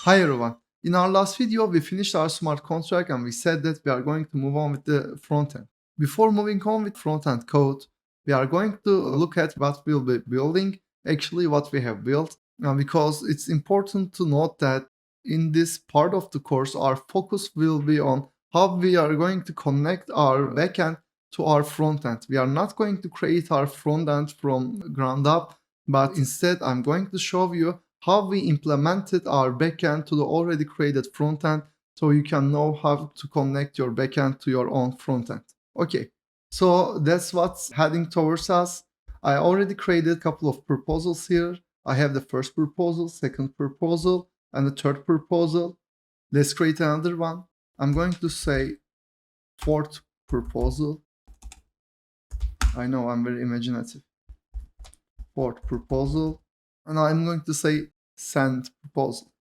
Hi everyone. In our last video, we finished our smart contract and we said that we are going to move on with the frontend. Before moving on with frontend code, we are going to look at what we'll be building, actually what we have built, because it's important to note that in this part of the course, our focus will be on how we are going to connect our backend to our frontend. We are not going to create our frontend from ground up, but instead I'm going to show you how we implemented our backend to the already created frontend so you can know how to connect your backend to your own frontend. Okay, so that's what's heading towards us. I already created a couple of proposals here. I have the first proposal, second proposal, and the third proposal. Let's create another one. I'm going to say fourth proposal. I know I'm very imaginative. Fourth proposal. And I'm going to say send proposal.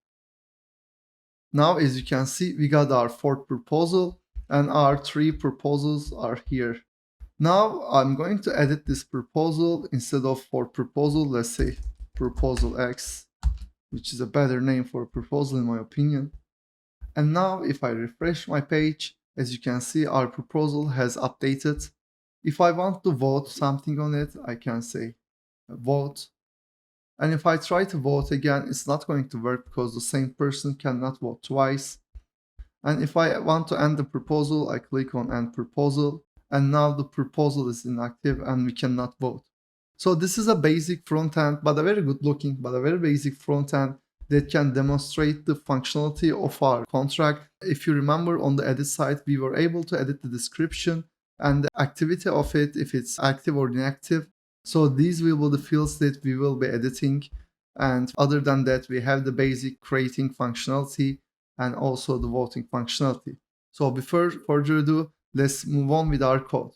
Now, as you can see, we got our fourth proposal and our three proposals are here. Now I'm going to edit this proposal. Instead of fourth proposal, let's say proposal X, which is a better name for a proposal in my opinion. And now if I refresh my page, as you can see, our proposal has updated. If I want to vote something on it, I can say vote. And if I try to vote again, it's not going to work because the same person cannot vote twice. And if I want to end the proposal, I click on end proposal. And now the proposal is inactive and we cannot vote. So this is a basic front end, but a very good looking, but a very basic front end that can demonstrate the functionality of our contract. If you remember on the edit side, we were able to edit the description and the activity of it, if it's active or inactive. So these will be the fields that we will be editing. And other than that, we have the basic creating functionality and also the voting functionality. So before further ado, let's move on with our code.